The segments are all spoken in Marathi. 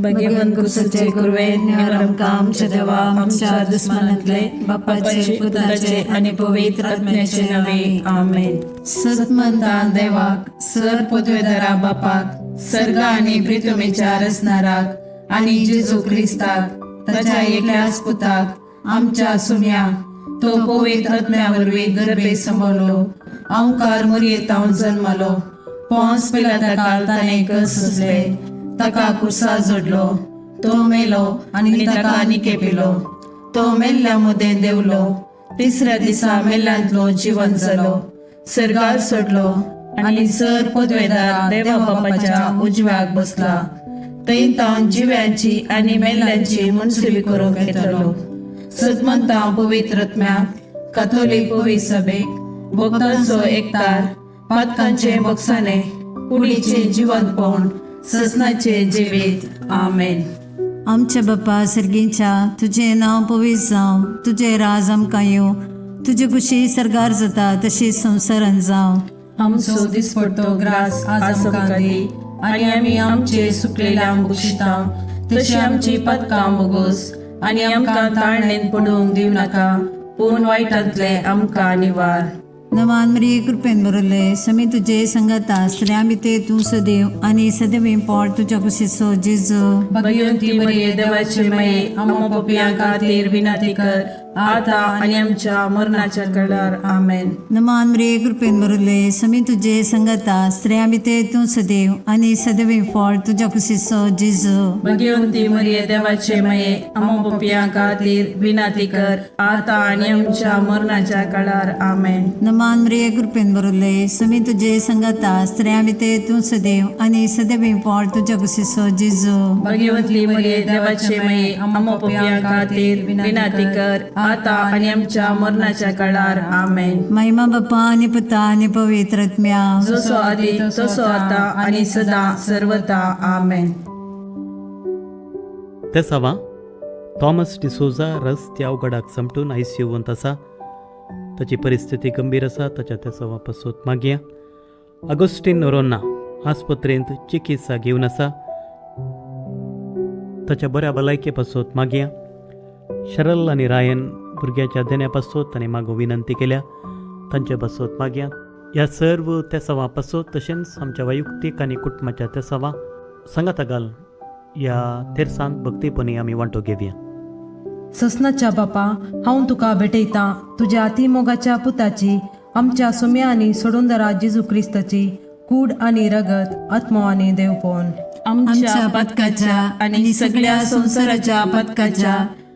भगवंत कुसचे कुरवे आमकां आमच्या देवा आमच्या दुस्मनांतले बापाचे पुताचे आणि पवित्र आत्म्याचे नावे आमेन. सतमंता देवाक सर पदवेदारा बापाक सर्ग आणि पृथ्वीच्या रचणाराक आणि जेजू क्रिस्ताक ताच्या एकल्याच पुताक आमच्या सुम्याक तो पवित्र आत्म्यावरवी गर्भे संभवलो ओंकार मरियेतां जन्मलो पोंस पिलाताकाल ताणे कस सुचले ताका कुसा जोडलो तो मेलो आणि ताका निकेपिलो तो मेल्ल्या मुदें देवलो तिसऱ्या दिसा मेल्ल्यांतलो जिवन जालो सर्गार सोडलो आणि सर पदवेदार देवा बापाच्या उजव्याक बसला थंय तां जिव्यांची आणि मेल्ल्यांची मनसुबी करूंक येतलो. सतमंता पवित्र आत्म्याक कॅथोलिक पवित्र सभेक भक्तांचो एकतार पातकांचे बक्षाने कुडीचे जिवंतपण ससनाचे जिवीत आमेन. आमच्या बाप्पा सर्गीच्या तुझे नाव पवित्र जावं तुझे राज आमकां येवं तुझी कुशी सरगार जाता तशी संवसारान जावं. आमचो दिसपडटो ग्रास आज आमकां दी आणि आमी आमचे सुकलेल्यांक बक्षिता तशी आमची पदकां बोगोस आणि आमकां ताळणेन पडूंक दिव नाका पूण वायटांतले आमकां निवार. नवान मरी कृपेन बरयले समी तुझे संगता स्त्रिया भितर तूं सदैव आणि सदैव पोट तुझ्या कुशीचो जेजू. भगवंती मरिये देवाचे माये आमो पापियां खातीर विनंती कर आता आणि आमच्या मरणाच्या काळार आमेन. नमान मरी कृपेन बरयले समी तुझे संगता स्त्रिया भितर तूं सदैव आणि सदैव पोट तुझ्या कुशीचो जेजू. भगवंती मरिये देवाचे माये आमो पापियां खातीर विनंती कर आता आणि आमच्या मरणाच्या काळार आमेन. नमान मरी कृपेन बरयले समी तुझे संगता स्त्रिया भितर तूं सदैव आणि सदैव पोट तुझ्या कुशीचो जेजू. भगवंती मरिये देवाचे माये आमो पापियां खातीर विनंती कर आता आणि आमच्या मरणाच्या काळार आमेन. महिमा बाप्पा आणि पुता आणि पवित्र आत्म्या जसो आदी तसो आता आणि सदा सर्वता आमेन. ते सवा थॉमस डिसोजा रस्त्या अवघडाक समटून आयसीयूंत आसा. ताची परिस्थिती गंभीर आसा. ताच्या त्या सवा पासत मागया अगोस्टीन नोरोना आस्पत्रेंत चिकित्सा घेवन आसा. ताच्या बऱ्या भलायके पासत मागया. शरल आणि रायन भुरग्याच्या देण्या पासत ताणें मागो विनंती केल्या तांचे पासत मागया. ह्या सर्व त्या सवा पासत तशेंच आमच्या वैयक्तीक आनी कुटुंबाच्या त्या सवा सांगाता घाल ह्या तेरसांत भक्तीपणी आमी वांटो घेवया. ससनाच्या बापा हांव तुका भेटयतां तुज्या अतिमोगाच्या पुताची आमच्या सुम्या आनी सोडूनदरा जेजू क्रिस्ताची कूड आणि रगत आत्मो आणि देवपण आमच्या पदकाच्या आणि सगळ्या संसाराच्या पदकाच्या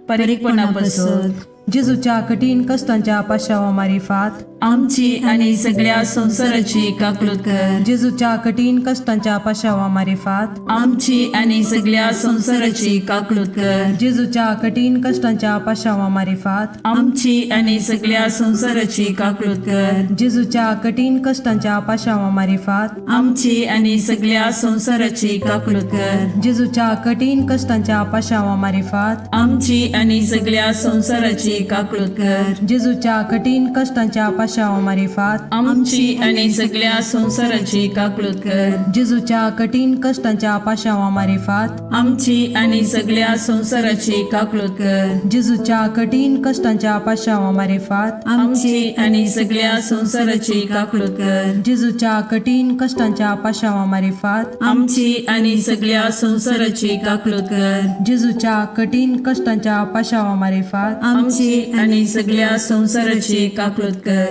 परीकपणापासून जेजूच्या कठीण कष्टांच्या पाशावा मारिफात आमची आणि सगळ्या संसाराची काकलूत कर. जेजूच्या कठीण कष्टांच्या पाशावा मारिफात आमची आणि सगळ्या संसाराची काकलूत कर. जेजूच्या कठीण कष्टांच्या पाशावा मारिफात आमची आणि सगळ्या संसाराची काकलूत कर. जेजूच्या कठीण कष्टांच्या पाशावा मारिफात आमची आणि सगळ्या संसाराची काकलूत कर. जेजूच्या कठीण कष्टांच्या पाशावा मारिफात आमची आणि सगळ्या संसाराची काकलूत कर. जेजूच्या कठीण कष्टांच्या पाशावा मारिफात आमची आणि सगळ्या संसाराची काकलूत कर. जेजूच्या कठीण कष्टांच्या पाशावा मारिफात आमची आणि सगळ्या संसाराची काकलूत कर. जेजूच्या कठीण कष्टांच्या पाशावा मारिफात आमची आणि सगळ्या संसाराची काकलूत कर. जेजूच्या कठीण कष्टांच्या पाशावा मारिफात आमची आणि सगळ्या संसाराची काकलूत कर. जेजूच्या कठीण कष्टांच्या पाशावा मारिफात आमची आणि सगळ्या संसाराची काकलूत कर.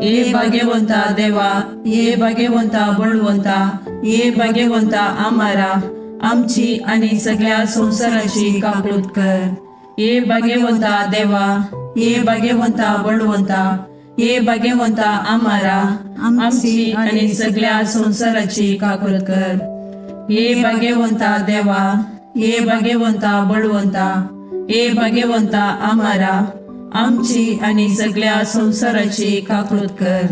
ये भाग्यवंता देवा ये भाग्यवंता बळवंता ये भाग्यवंता आम्हारा आमची आणि सगळ्या संसाराची काकलूत कर. ये भाग्यवंता देवा ये भाग्यवंता बळवंता ये भाग्यवंता आम्हारा आमची आणि सगळ्या संसाराची काकलूत कर. ये भाग्यवंता देवा ये भाग्यवंता बळवंता ये भाग्यवंता आम्हारा आमची आणि सगळ्या संसाराची काकलूत कर.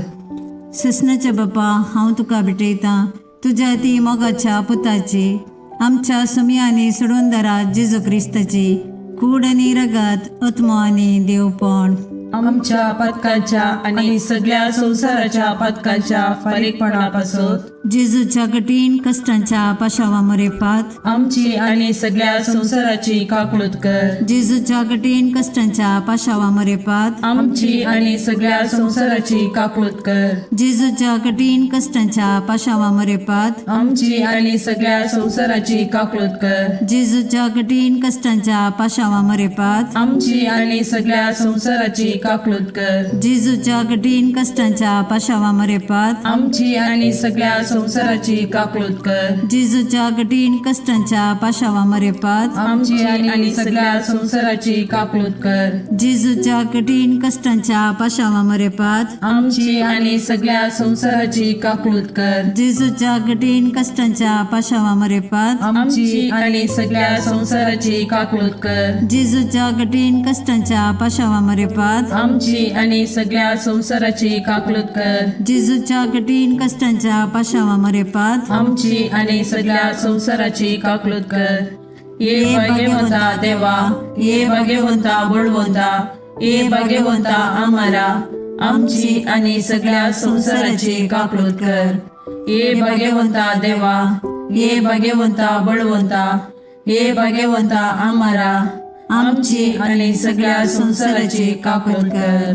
ससनाच्या बापा हांव तुका भेटयतां तुज्या ती मोगाच्या पुताची आमच्या सुमी आनी सोडूनदरा जेजू क्रिस्ताची कूड आनी रगत आत्मो आनी देवपण आमच्या पदकाच्या आणि सगळ्या संसाराच्या पदकाच्या फारीकपणापासून जेजूच्या कठीण कष्टांच्या पाशावामरे पात आमची आणि सगळ्या संसाराची काकूळत कर. जेजूच्या कठीण कष्टांच्या पाशावामरे पात आमची आणि सगळ्या संसाराची काकूळत कर. जेजूच्या कठीण कष्टांच्या पाशावामरे पात आमची आणि सगळ्या संसाराची काकूळत कर. जेजूच्या कठीण कष्टांच्या पाशावामरे पात आमची आणि सगळ्या संसाराची काकूळत कर. जेजूच्या कठीण कष्टांच्या पाशावामरे पात आमची आणि सगळ्या संसाराची काकूळत कर. जेजूच्या कठीण कष्टांच्या पाशावामरे पात आमची आणि सगळ्या संसाराची काकूळत कर. जेजूच्या कठीण कष्टांच्या पाशावामरे पात आमची आणि सगळ्या संसाराची काकूळत कर. जेजूच्या कठीण कष्टांच्या पाशावामरे पात आमची आणि सगळ्या संसाराची काकूळत कर. जेजूच्या कठीण कष्टांच्या पाशावामरे पात आमची आणि सगळ्या संसाराची काकूळत कर. जेजूच्या कठीण कष्टांच्या पाशावामरे पात आमची आणि सगळ्या संसाराची काकूळत कर. ये भाग्यवंता देवा, ये भाग्यवंता बळवंता, ये भाग्यवंता आम्हाला, आमची आणि सगळ्या संसाराची काकूळत कर. ये भाग्यवंता देवा, ये भाग्यवंता बळवंता, ये भाग्यवंता आम्हाला, आमची आणि सगळ्या संसाराची काकूळत कर.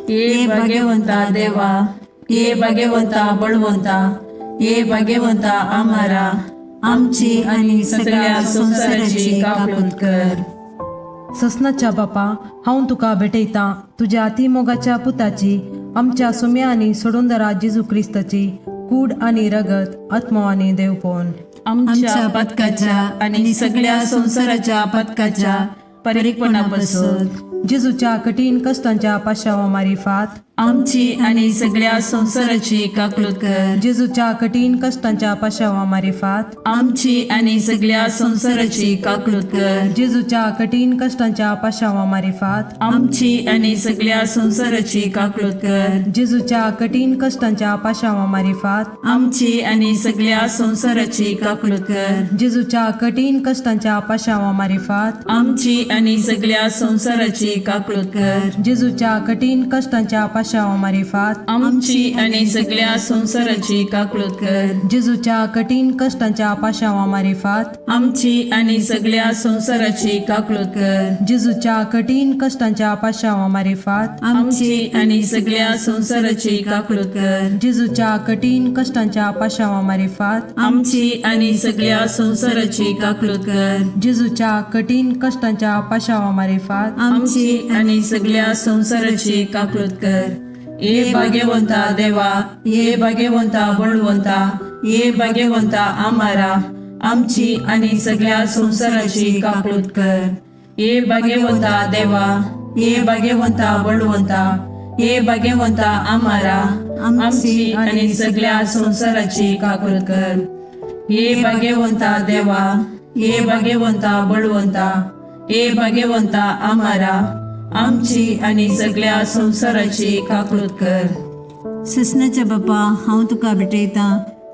ये भाग्यवंता देवा, ये भाग्यवंता बळवंता, ये भाग्यवंता आम्हाला, आमची आणि सगळ्या संसाराची काकूळत कर. ससनाच्या बापा, हांव तुका भेटयता तुझ्या अतिमोगाच्या पुताची, आमच्या सुम्या आणि सोडूंदरा जेजू क्रिस्ताची कूड आणि रगत, आत्मो आणि देवपण आमच्या पदकाच्या आणि सगळ्या संसाराच्या पदकाच्या परीकपणापासून जेजूच्या कठीण कष्टांच्या पाशावा मारिफात आमची आणि सगळ्या संसाराची काकूळत कर. जेजूच्या कठीण कष्टांच्या पाशावा मारिफात आमची आणि सगळ्या संसाराची काकूळत कर. जेजूच्या कठीण कष्टांच्या पाशावा मारिफात आमची आणि सगळ्या संसाराची काकूळत कर. जेजूच्या कठीण कष्टांच्या पाशावा मारिफात आमची आणि सगळ्या संसाराची काकूळत कर. जेजूच्या कठीण कष्टांच्या पाशावा मारिफात आमची आणि सगळ्या संसाराची काकूळत कर. जेजूच्या कठीण कष्टांच्या पाशावा मारिफात आमची आणि सगळ्या संसाराची काकूळत कर. जेजूच्या कठीण कष्टांच्या पाशावा मारिफात आमची आणि सगळ्या संसाराची काकूळत कर. जेजूच्या कठीण कष्टांच्या पाशावा मारिफात आमची आणि सगळ्या संसाराची काकूळत कर. जेजूच्या कठीण कष्टांच्या पाशावा मारिफात आमची आणि सगळ्या संसाराची काकूळत कर. जेजूच्या कठीण कष्टांच्या पाशावा मारिफात आमची आणि सगळ्या संसाराची काकूळत कर. ये भाग्यवंता देवा, ये भाग्यवंता बळवंता, ये भाग्यवंता आम्हाला, आमची आणि सगळ्या संसाराची काकूळत कर. ये भाग्यवंता देवा, ये भाग्यवंता बळवंता, ये भाग्यवंता आम्हाला, आमची आणि सगळ्या संसाराची काकूळत कर. ये भाग्यवंता देवा, ये भाग्यवंता बळवंता, ये भाग्यवंता आम्हाला, आमची आणि सगळ्या संसाराची काकूळत कर. ससनाच्या बापा, हांव तुका भेटयता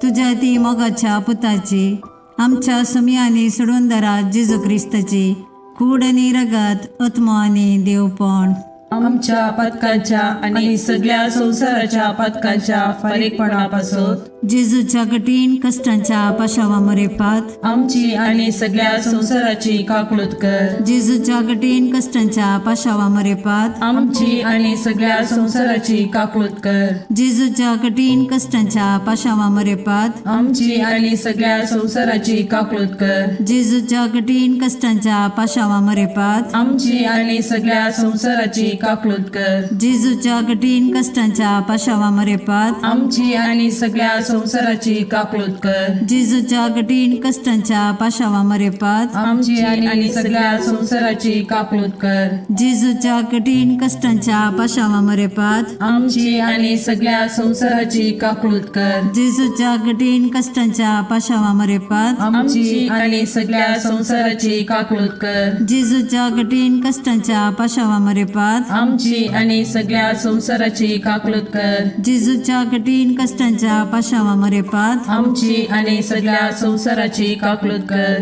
तुझ्या ती मोगाच्या पुताची, आमच्या सुम्या आणि सोडूंदरा जेजू क्रिस्ताची कूड आणि रगत, आत्मो आणि देवपण आमच्या पदकाच्या आणि सगळ्या संसाराच्या पदकाच्या फारीकपणापासून जेजूच्या कठीण कष्टांच्या पाशावा मरेपात आमची आणि सगळ्या संसाराची काकूळत कर. जेजूच्या कठीण कष्टांच्या पाशावा मरेपात आमची आणि सगळ्या संसाराची काकूळत कर. जेजूच्या कठीण कष्टांच्या पाशावा मरेपात आमची आणि सगळ्या संसाराची काकूळत कर. जेजूच्या कठीण कष्टांच्या पाशावा मरेपात आमची आणि सगळ्या संसाराची काकूळत कर. जेजूच्या कठीण कष्टांच्या पाशावा मरेपात आमची आणि सगळ्या संसाराची काकूळत कर. जेजूच्या कठीण कष्टांच्या पाशावा मरेपात आमची आणि सगळ्या संसाराची काकूळत कर. जेजूच्या कठीण कष्टांच्या पाशावा मरेपात आमची आणि सगळ्या संसाराची काकूळत कर. जेजूच्या कठीण कष्टांच्या पाशावा मरेपात आमची आणि सगळ्या संसाराची काकूळत कर. जेजूच्या कठीण कष्टांच्या पाशावा मरेपात आमची आणि सगळ्या संसाराची काकूळत कर. जेजूच्या कठीण कष्टांच्या पाशावा मरेपात आमची आणि सगळ्या संसाराची काकूळत कर.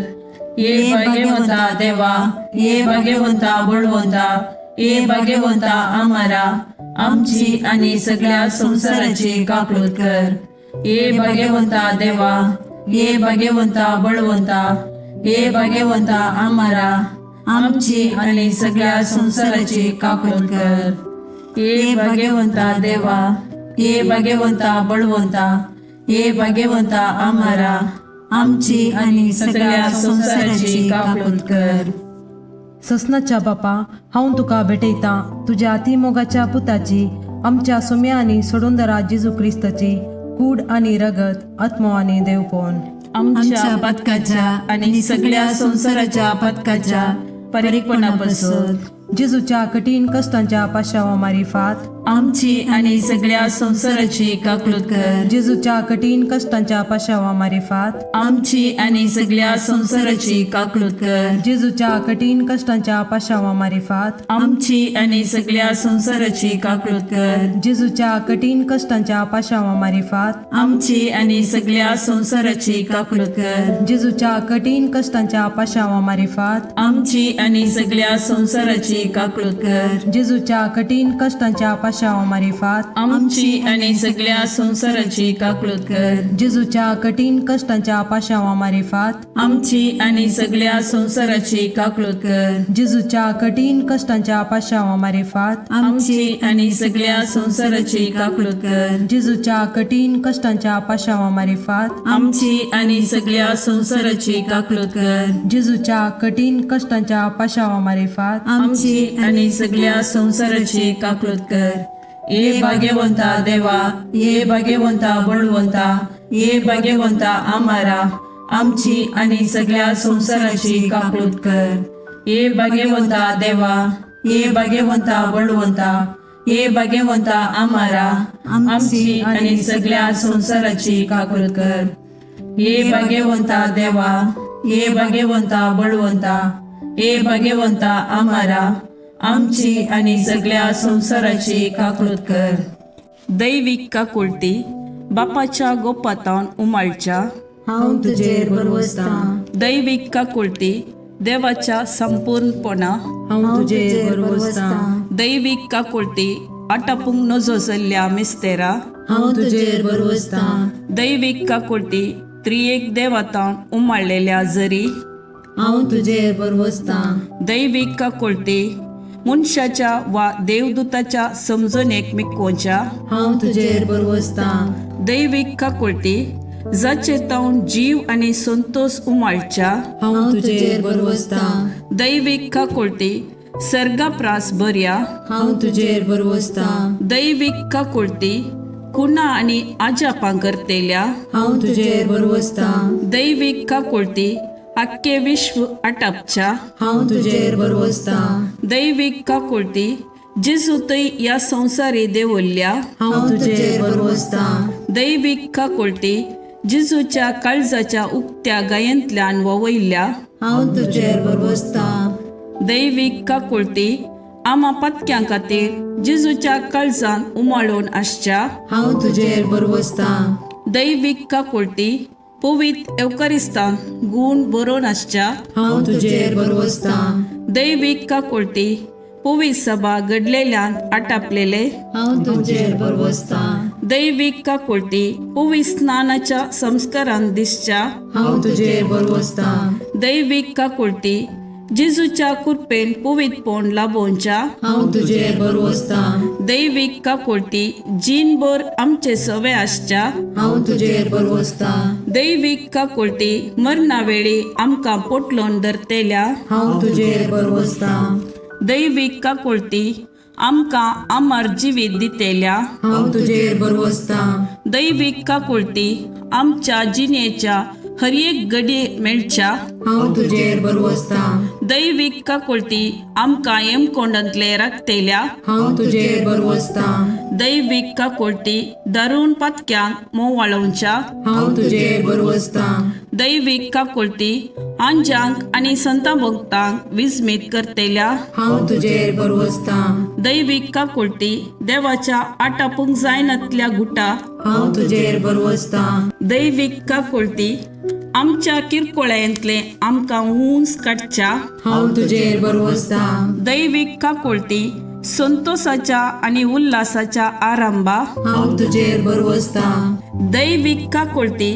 ये भाग्यवंता देवा, ये भाग्यवंता बळवंता, ये भाग्यवंता आम्हाला, आमची आणि सगळ्या संसाराची काकूळत कर. हे भाग्यवंता देवा, हे भाग्यवंता बळवंता, हे भाग्यवंता आम्हाला आमची आणि सगळ्या संसाराची काकून कर. हे भाग्यवंता देवा, हे भाग्यवंता बळवंता, हे भाग्यवंता आम्हाला आमची आणि सगळ्या संसाराची काकून कर. ससनाच्या बापा, हांव तुका भेटयता तुझ्या अतिमोगाच्या पुताची, आमच्या सोम्या आणि सोडूंदरा जेजू क्रिस्ताची कूड आणि रगत आत्मो आणि देवपण. आमच्या पदकाच्या आणि सगळ्या संसाराच्या पदकाच्या परिपणापासून जेजूच्या कठीण कष्टांच्या पाशावा मारिफात आमची आणि सगळ्या संसाराची काकून कर. जेजूच्या कठीण कष्टांच्या पाशावा मारिफात आमची आणि सगळ्या संसाराची काकून कर. जेजूच्या कठीण कष्टांच्या पाशावा मारिफात आमची आणि सगळ्या संसाराची काकून कर. जेजूच्या कठीण कष्टांच्या पाशावा मारिफात आमची आणि सगळ्या संसाराची काकून कर. जेजूच्या कठीण कष्टांच्या पाशावा मारिफात आमची आणि सगळ्या संसाराची काकून कर. जेजूच्या कठीण कष्टांच्या पाशावा मारिफात आमची आणि सगळ्या संसाराची काकून कर. जेजूच्या कठीण कष्टांच्या पाशावा मारिफात आमची आणि सगळ्या संसाराची काकून कर. जेजूच्या कठीण कष्टांच्या पाशावा मारिफात आमची आणि सगळ्या संसाराची काकून कर. जेजूच्या कठीण कष्टांच्या पाशावा मारिफात आमची आणि सगळ्या संसाराची काकून कर. जेजूच्या कठीण कष्टांच्या पाशावा मारिफात आमची आणि सगळ्या संसाराची काकून कर. हे भाग्यवंता देवा, हे भाग्यवंता बळवंता, हे भाग्यवंता आम्हाला आमची आणि सगळ्या संसाराची काकून कर. हे भाग्यवंता देवा, हे भाग्यवंता बळवंता, हे भाग्यवंता आम्हाला आमची आणि सगळ्या संसाराची काकून कर. हे भाग्यवंता देवा, हे भाग्यवंता बळवंता, हे भाग्यवंता आम्हाला आमची आणि सगळ्या संसाराची काकून कर. दैविक काकुळती बापाच्या गोपातान उमाळच्या हांव तुजेर बरवसता. दैविक काकुळती देवाच्या संपूर्णपणा हांव तुजेर बरवसता. दैविक काकुळती आटापूंक नजो जाल्ल्या मिस्तेरा हांव तुजेर बरवसता. दैविक काकुळती त्रिएक देवातान उमाळलेल्या जरी हांव तुजेर बरवसता. दैविक काकुळती मनशाच्या वा देवदूताच्या समजणेक मिकोवच्या हांव तुजेर बरवसता. दैविक काकुळती जाचे तावन जीव आणि संतोष उमाळच्या हांव तुजेर बरवसता. दैविक काकुळती सर्गाप्रास बऱ्या हांव तुजेर बरवसता. दैविक काकुळती कुणा आणि आजापां करतेल्या हांव तुजेर बरवसता. दैविक काकुळती आख्खे विश्व आटापच्या हांव तुजेर बरवसता. दैविक काकुळती जेजूतय या संसारी देवल्ल्या हांव तुजेर बरवसता. दैविक काकुळती जेजूच्या काळजाच्या उक्त्या गायंतल्यान ववयल्या हांव तुजेर बरवसता. दैविक काकुळती आमा पत्क्यां खातीर जेजूच्या काळजान उमाळून आसच्या हांव तुजेर बरवसता. दैविक काकुळती पवित्र एवकारिस्तान गुण बरोवन आसच्या हांव तुजेर बरवसता. दैविक काकुळती पवित्र सभा घडलेल्यान आटापलेले हांव तुजेर बरवसता. दैविक काकुळती पवित्र स्नानाच्या संस्कारान दिसच्या हांव तुजेर बरवसता. दैविक काकुळती जेजूच्या कृपेन पवित्रपण लाभोवच्या हांव तुजेर बरवसता. दैविक काकुळती जीनभर आमचे सवे आसच्या हांव तुजेर बरवसता. दैविक काकुळती मरणा वेळी आमकां पोटलोन धरतेल्या हांव तुजेर बरवसता. दैविक काकुळती आमकां आमार जिवीत दितेल्या हांव तुजेर बरवसता. दैविक काकुळती आमच्या जिणेच्या हर एक घडये मेळच्या हांव तुजेर बरवसता. दैविक काकुळती आमकां हेमकोंडांतले राखतेल्या हांव तुजेर बरवसता. दैविक काकुळती दारूण पातक्यांक मोवाळोवच्या हांव तुजेर बरवसता. दैविक काकुळती आंजांक आणि संतां भक्तांक विस्मीत करतेल्या हांव तुजेर बरवसता. दैविक काकुळती देवाच्या आटापूंक जायनातल्या गुटा हांव तुजेर बरवसता. दैविक काकुळती आमच्या किरकोळ्यांतले आमकां हुंस काडच्या हांव तुजेर बरवसता. दैविक काकुळती संतोषाच्या आणि उल्हासाच्या आरंभा हांव तुजेर बरवसता. दैवीक काकुळती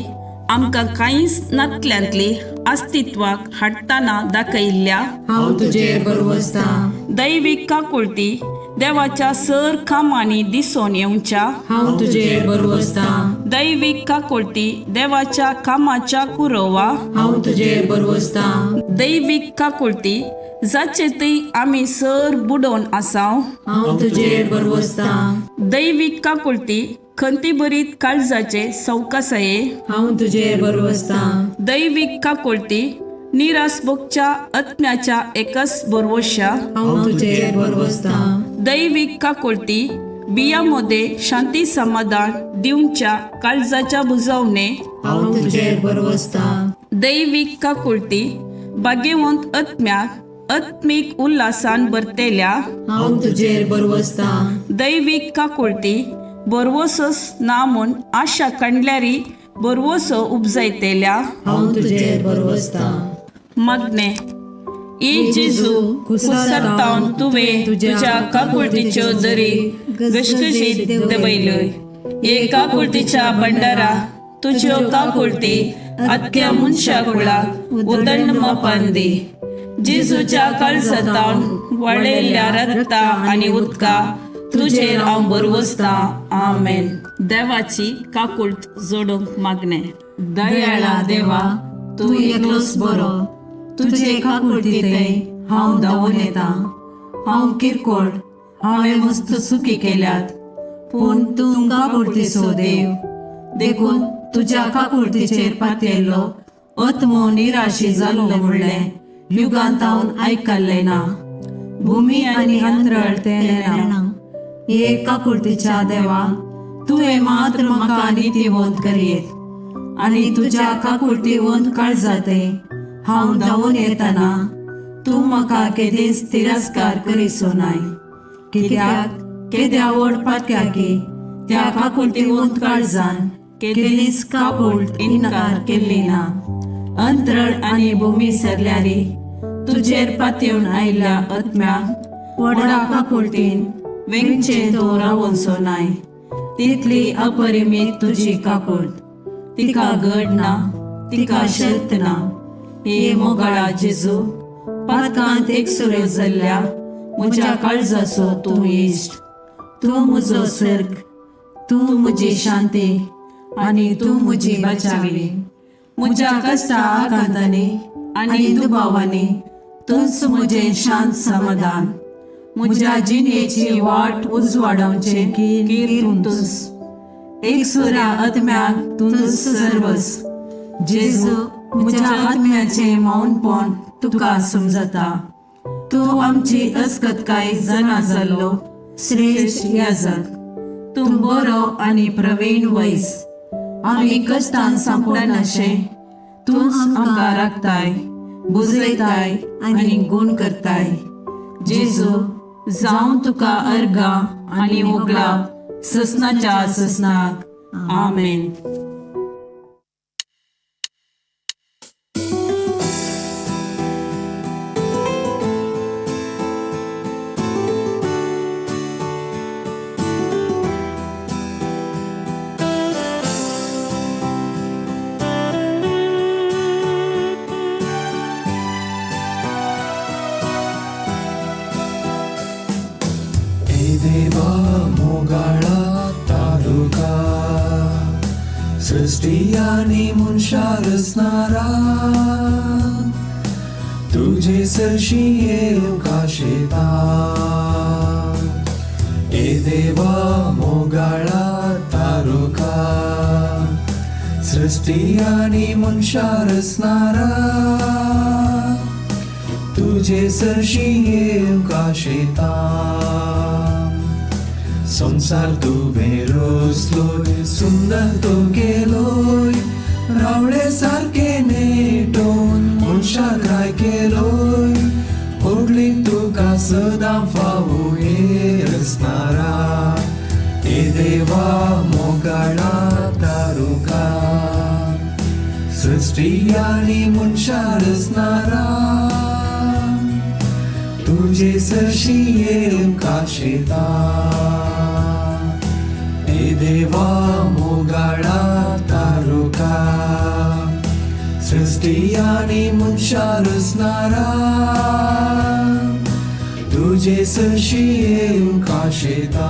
आमकां कांयच नातल्यांतली अस्तित्वाक हाडटाना दाखयिल्ल्या हांव तुजेर बरवसता. दैवीक काकुळती देवाच्या सर कामांनी दिसून येवच्या हांव तुजेर बरवसता. दैवीक काकुळती देवाच्या कामाच्या कुरवा हांव तुजेर बरवसता. दैवीक काकुळती जाचेतय आमी सर बुडोवन आसाव. हांव तुजेर बरवसता. दैवीक काकुळती खंती बरीत काळजाचे सवकासाये हांव तुजेर बरवसता. दैवीक काकुळती निरासभोगच्या आत्म्याच्या एकच बरवशा. हांव तुजेर बरवसता. दैवीक काकुळती बियामध्ये शांती समाधान दिवच्या काळजाच्या बुजवणे. हांव तुजेर बरवसता. दैवीक काकुळती भाग्यवंत आत्म्याक आत्मिक उल्हासान भरतेल्या. हांव तुजेर बरवसता. दैवीक काकुळती बरवसस ना म्हूण आशा काडल्यारी बरवसो उपजायतेल्या. हांव तुजेर बरवसता. मागणे ई जेजू कुसरतावन तुवें तुज्या काकुळतीच्यो दरी गशगशीत दबयल्योय. हे काकुळतीच्या भंडारा तुज्यो काकुळती आत्या मनशा कुळाक उदंड मोपान दी. जेजूच्या काळजांतावन वळयल्ल्या रक्ता आनी उदका तुजेर हांव बरवसता. आमेन. देवाची काकुळत जोडूंक मागणे. दयाळा देवा तूं एकलोच बरो. तुजे काकुळतीतय हांव धांवून येता. हांव किरकोळ, हांवें मस्त चुकी केल्यात, पूण तूं काकुळतीचो देव. देखून तुज्या काकुळतीचेर पातयल्लो आत्मो निराशी जाल्लो म्हणलें युगांतावन आयकल्लें ना. भुमी आनी अंतराळ तेना. हे काकुळतीच्या देवा, तुवें मात्र म्हाका नितीवंत करीत. आनी तुज्या काकुळतीवंत काळजातय हांव धांवून येतना तूं म्हाका केदेंच तिरस्कार करीसो नाय. कित्याक केद्या ओडपात्या की त्या काकुळतीवंत काळजान केदेंच काकुळट इन्कार केल्ली ना. अंतराळ आनी भुमी सरल्यारी तुजेर पातयेवन आयिल्ल्या आत्म्याक व्हडा काकुळटीन वेंगचे तो रावोसो नाय. तितली अपरिमीत तुजी काकुळट. तिका घड ना, तिका शर्त ना. हे मोगाळा जेजू, पातकांत एकसुऱ्यो जाल्ल्या म्हज्या काळजाचो तूं इश्ट. तूं म्हजो सर्ग, तूं म्हजी शांती आनी तूं म्हजी बचावी. म्हज्या कश्टा आघातांनी आनी दुबावांनी तूंच म्हजें शांत समाधान. म्हज्या जिणेची वाट उजवाडोवचे कीर तूंच. एकसुऱ्या आत्म्याक तूंच सर्वस. जेजू, म्हज्या आत्म्याचे मौनपण तुका समजता. तूं आमची अस्कतकाय जाणा जाल्लो श्रेष्ठ याजक. तूं बरो आनी प्रवीण वैस. आमी कश्टान सांपडनाशें तूंच आमकां राखताय, बुजयताय आनी गूण करताय. जेजू, जावं तुका अर्गा आनी ओगला ससनाच्या ससनाक. आमेन. देवा मोगाळा तालुका सृष्टी आणि मनशा रचणारा तुझे सरशी येवका शेता. ए देवा मोगाळा तालुका सृष्टी आणि मनशा रचणारा तुझे सरशी येवका शेता. संसार तुवें रचलोय, सुंदर तो केलोय, रावळे सारके नेटोवन मनशाक राय केलोय. व्हडलीक तुका सदां फावो हे रचणारा. ए देवा मोगाळा तारुका सृष्टी आनी मनशा रचणारा तुझे तुझे सरशी येऊन काशेता ए देवा मोगाडा तारुका सृष्टी आणि मनशा रचणारा तुझे सरशी येऊन काशेता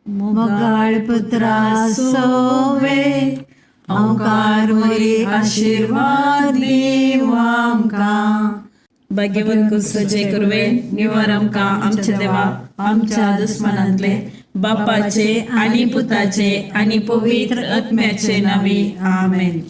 मोगाळ पुत्रा सोवे ओंकार मरी आशीर्वाद देव आमकां भाग्यवन कुसचे कुरवे निवार आमकां आमच्या देवा आमच्या दुस्मनांतले बापाचे आणि पुताचे आणि पवित्र आत्म्याचे नावे आमेन.